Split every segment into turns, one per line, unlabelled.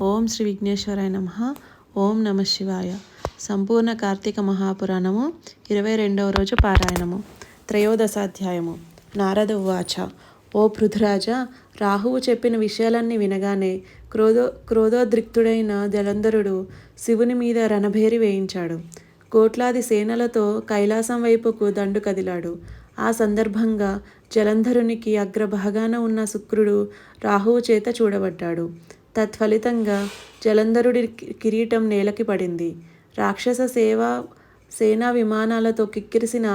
ఓం శ్రీ విఘ్నేశ్వరాయ నమః. ఓం నమ శివాయ. సంపూర్ణ కార్తీక మహాపురాణము 22వ రోజు పారాయణము. త్రయోదశాధ్యాయము. నారద ఉవాచ. ఓ పృథురాజ, రాహువు చెప్పిన విషయాలన్నీ వినగానే క్రోధోద్రిక్తుడైన జలంధరుడు శివుని మీద రణభేరి వేయించాడు. కోట్లాది సేనలతో కైలాసం వైపుకు దండు కదిలాడు. ఆ సందర్భంగా జలంధరునికి అగ్రభాగాన ఉన్న శుక్రుడు రాహువు చేత చూడబడ్డాడు. తత్ఫలితంగా జలంధరుడి కిరీటం నేలకి పడింది. రాక్షస సేనా విమానాలతో కిక్కిరిసిన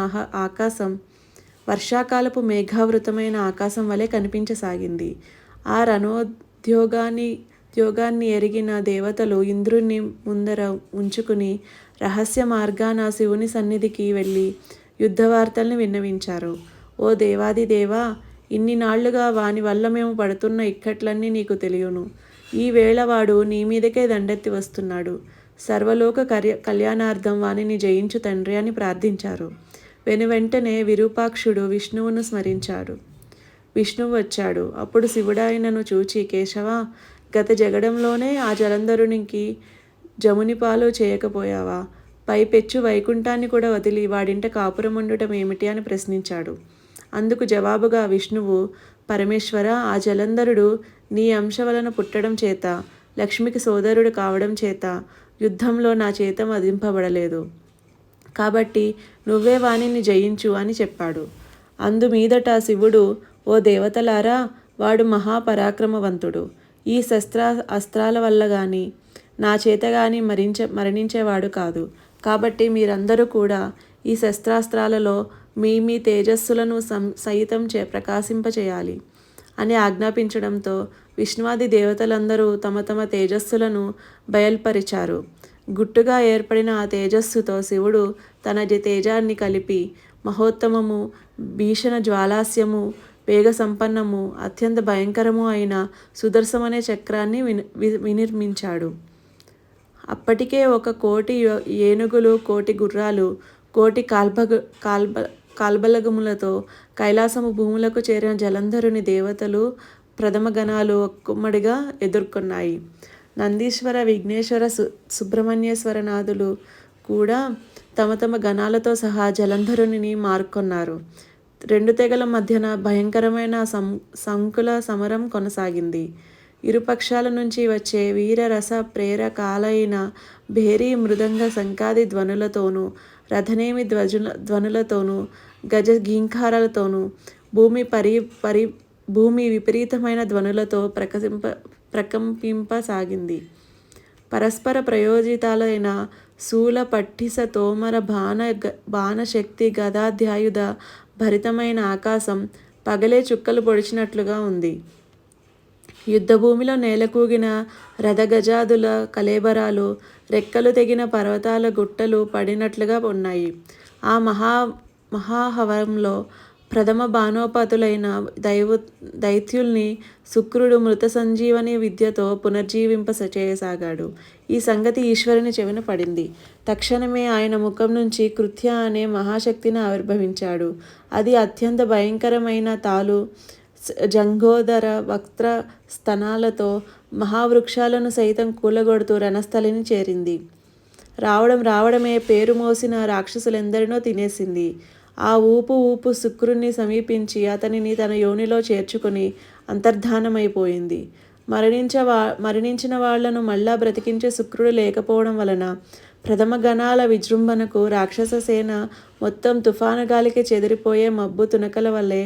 ఆకాశం వర్షాకాలపు మేఘావృతమైన ఆకాశం వలె కనిపించసాగింది. ఆ రణోద్యోగాన్ని ఎరిగిన దేవతలు ఇంద్రుణ్ణి ముందర ఉంచుకుని రహస్య మార్గాన శివుని సన్నిధికి వెళ్ళి యుద్ధవార్తల్ని విన్నవించారు. ఓ దేవాది దేవా, ఇన్ని నాళ్లుగా వాని వల్ల మేము పడుతున్న ఇక్కట్లన్నీ నీకు తెలియను. ఈ వేళ వాడు నీ మీదకే దండెత్తి వస్తున్నాడు. సర్వలోక కళ్యాణార్థం వానిని జయించు తండ్రి అని ప్రార్థించారు. వెనువెంటనే విరూపాక్షుడు విష్ణువును స్మరించాడు. విష్ణువు వచ్చాడు. అప్పుడు శివుడాయనను చూచి, కేశవ, గత జగడంలోనే ఆ జలంధరునికి జముని పాలు చేయకపోయావా? పైపెచ్చు వైకుంఠాన్ని కూడా వదిలి వాడింట కాపురం ఉండటం ఏమిటి అని ప్రశ్నించాడు. అందుకు జవాబుగా విష్ణువు, పరమేశ్వర, ఆ జలంధరుడు నీ అంశ వలన పుట్టడం చేత, లక్ష్మికి సోదరుడు కావడం చేత యుద్ధంలో నా చేత వధింపబడలేదు. కాబట్టి నువ్వే వానిని జయించు అని చెప్పాడు. అందుమీదట శివుడు, ఓ దేవతలారా, వాడు మహాపరాక్రమవంతుడు. ఈ అస్త్రాల వల్ల గాని నా చేత గాని మరణించేవాడు కాదు. కాబట్టి మీరందరూ కూడా ఈ శస్త్రాస్త్రాలలో మీ మీ తేజస్సులను సహితం ప్రకాశింపచేయాలి అని ఆజ్ఞాపించడంతో విష్ణువాది దేవతలందరూ తమ తమ తేజస్సులను బయల్పరిచారు. గుట్టుగా ఏర్పడిన ఆ తేజస్సుతో శివుడు తన తేజాన్ని కలిపి మహోత్తమము, భీషణ జ్వాలాస్యము, వేగ సంపన్నము, అత్యంత భయంకరము అయిన సుదర్శమనే చక్రాన్ని వినిర్మించాడు. అప్పటికే 1,000,000 ఏనుగులు, 1,000,000 గుర్రాలు, 1,000,000 కాల్బలగములతో కైలాసము భూములకు చేరిన జలంధరుని దేవతలు ప్రథమ గణాలు ఒక్కమ్మడిగా ఎదుర్కొన్నాయి. నందీశ్వర, విఘ్నేశ్వర, సుబ్రహ్మణ్యేశ్వరనాథులు కూడా తమ తమ గణాలతో సహా జలంధరుని మార్కొన్నారు. రెండు తెగల మధ్యన భయంకరమైన సంకుల సమరం కొనసాగింది. ఇరుపక్షాల నుంచి వచ్చే వీరరస ప్రేరకాలైన భేరీ, మృదంగ, శంఖాది ధ్వనులతోనూ, రథనేమి ధ్వనులతోనూ, గజ గీంకారాలతోనూ, భూమి విపరీతమైన ధ్వనులతో ప్రకంపింపసాగింది. పరస్పర ప్రయోజితాలైన శూల, పట్టిస, తోమర, బాణశక్తి, గదాధ్యాయుధ భరితమైన ఆకాశం పగలే చుక్కలు పొడిచినట్లుగా ఉంది. యుద్ధభూమిలో నేలకూగిన రథగజాదుల కళేబరాలు, రెక్కలు తెగిన పర్వతాల గుట్టలు పడినట్లుగా ఉన్నాయి. ఆ మహాహవంలో ప్రథమ బాణోపాతులైన దైత్యుల్ని శుక్రుడు మృత సంజీవని విద్యతో చేయసాగాడు. ఈ సంగతి ఈశ్వరుని చెవిన పడింది. తక్షణమే ఆయన ముఖం నుంచి కృత్య అనే మహాశక్తిని ఆవిర్భవించాడు. అది అత్యంత భయంకరమైన తాలు, జంఘోదర, వక్త్ర స్తనాలతో మహావృక్షాలను సైతం కూలగొడుతూ రణస్థలిని చేరింది. రావడమే పేరు మోసిన రాక్షసులెందరినో తినేసింది. ఆ ఊపు శుక్రుణ్ణి సమీపించి అతనిని తన యోనిలో చేర్చుకుని అంతర్ధానమైపోయింది. మరణించిన వాళ్లను మళ్ళా బ్రతికించే శుక్రుడు లేకపోవడం వలన ప్రథమ గణాల విజృంభణకు రాక్షస సేన మొత్తం తుఫాను గాలికి చెదిరిపోయే మబ్బు తునకల వల్లే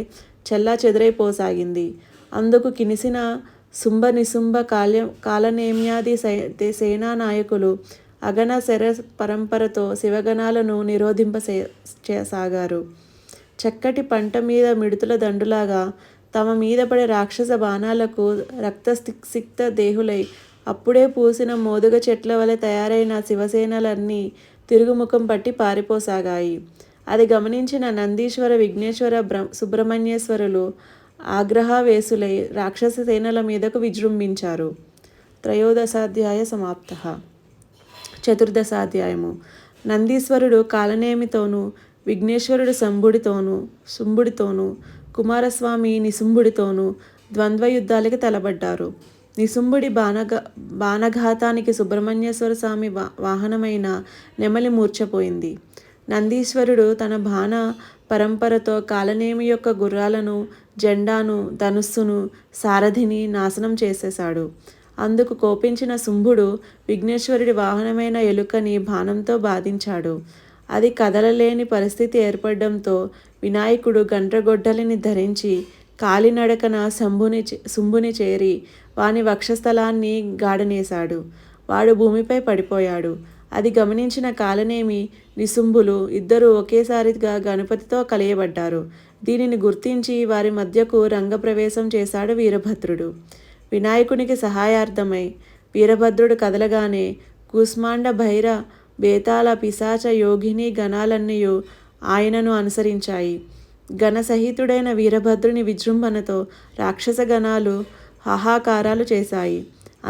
చెల్లా చెదురైపోసాగింది. అందుకు కినిసిన శుంభ, నిశుంభ, కాలనేమ్యాది సేనా నాయకులు అగణ శర పరంపరతో శివగణాలను నిరోధింపసాగారు. చక్కటి పంట మీద మిడుతుల దండులాగా తమ మీద పడే రాక్షస బాణాలకు రక్తసిక్త దేహులై అప్పుడే పూసిన మోదుగ చెట్ల వలె తయారైన శివసేనలన్నీ తిరుగుముఖం పట్టి పారిపోసాగాయి. అది గమనించిన నందీశ్వర, విఘ్నేశ్వర, సుబ్రహ్మణ్యేశ్వరులు ఆగ్రహావేశులై రాక్షస సేనల మీదకు విజృంభించారు. త్రయోదశాధ్యాయ సమాప్తః. చతుర్దశాధ్యాయము. నందీశ్వరుడు కాలనేమితోనూ, విఘ్నేశ్వరుడు శుంభుడితోనూ, కుమారస్వామి నిశుంభుడితోనూ ద్వంద్వ యుద్ధాలకి తలబడ్డారు. నిశుంభుడి బాణఘాతానికి సుబ్రహ్మణ్యేశ్వర స్వామి వాహనమైన నెమలి మూర్ఛపోయింది. నందీశ్వరుడు తన బాణ పరంపరతో కాలనేమి యొక్క గుర్రాలను, జెండాను, ధనుస్సును, సారథిని నాశనం చేసేశాడు. అందుకు కోపించిన శుంభుడు విఘ్నేశ్వరుడి వాహనమైన ఎలుకని బాణంతో బాధించాడు. అది కదలలేని పరిస్థితి ఏర్పడడంతో వినాయకుడు గండ్రగొడ్డలిని ధరించి కాలినడకన శుంభుని చేరి వాని వక్షస్థలాన్ని గాడనేశాడు. వాడు భూమిపై పడిపోయాడు. అది గమనించిన కాలనేమి, నిశుంభులు ఇద్దరూ ఒకేసారిగా గణపతితో కలియబడ్డారు. దీనిని గుర్తించి వారి మధ్యకు రంగప్రవేశం చేశాడు వీరభద్రుడు. వినాయకునికి సహాయార్థమై వీరభద్రుడు కదలగానే కూస్మాండ భైర బేతాళ పిశాచ యోగిని గణాలన్నయూ ఆయనను అనుసరించాయి. గణసహితుడైన వీరభద్రుని విజృంభణతో రాక్షస గణాలు హాహాకారాలు చేశాయి.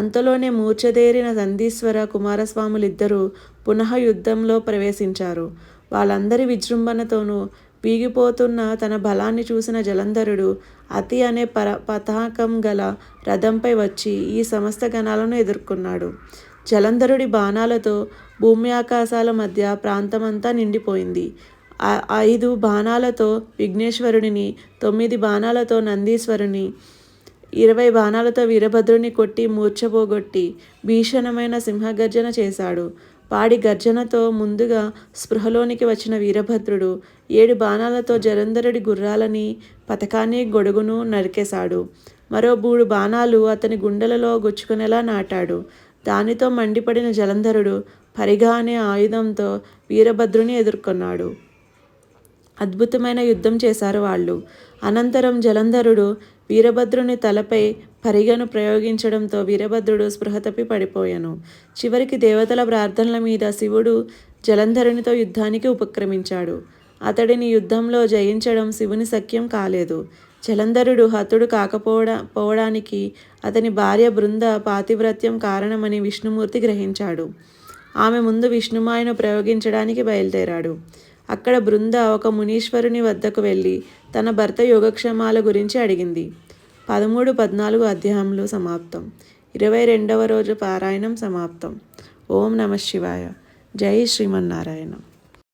అంతలోనే మూర్ఛదేరిన నందీశ్వర కుమారస్వాములిద్దరూ పునః యుద్ధంలో ప్రవేశించారు. వాళ్ళందరి విజృంభణతోనూ వీగిపోతున్న తన బలాన్ని చూసిన జలంధరుడు అతి అనే పతాకం గల రథంపై వచ్చి ఈ సమస్త గణాలను ఎదుర్కొన్నాడు. జలంధరుడి బాణాలతో భూమి ఆకాశాల మధ్య ప్రాంతమంతా నిండిపోయింది. 5 బాణాలతో విఘ్నేశ్వరుడిని, 9 బాణాలతో నందీశ్వరుని, 20 బాణాలతో వీరభద్రుని కొట్టి మూర్ఛపోగొట్టి భీషణమైన సింహగర్జన చేశాడు. వాడి గర్జనతో ముందుగా స్పృహలోనికి వచ్చిన వీరభద్రుడు 7 బాణాలతో జలంధరుడి గుర్రాలని, పతకాన్ని, గొడుగును నరికేశాడు. మరో 3 బాణాలు అతని గుండెలలో గుచ్చుకునేలా నాటాడు. దానితో మండిపడిన జలంధరుడు పరిగా అనే ఆయుధంతో వీరభద్రుని ఎదుర్కొన్నాడు. అద్భుతమైన యుద్ధం చేశారు వాళ్ళు. అనంతరం జలంధరుడు వీరభద్రుని తలపై పరిగను ప్రయోగించడంతో వీరభద్రుడు స్పృహ తప్పి పడిపోయాను. చివరికి దేవతల ప్రార్థనల మీద శివుడు జలంధరునితో యుద్ధానికి ఉపక్రమించాడు. అతడిని యుద్ధంలో జయించడం శివుని శక్యం కాలేదు. జలంధరుడు హతుడు కాకపోవడానికి అతని భార్య బృంద పాతివ్రత్యం కారణమని విష్ణుమూర్తి గ్రహించాడు. ఆమె ముందు విష్ణుమాయను ప్రయోగించడానికి బయలుదేరాడు. అక్కడ బృంద ఒక మునీశ్వరుని వద్దకు వెళ్ళి తన భర్త యోగక్షేమాల గురించి అడిగింది. 13-14 అధ్యాయములు సమాప్తం. 22వ రోజు పారాయణం సమాప్తం. ఓం నమః శివాయ. జై శ్రీమన్నారాయణ.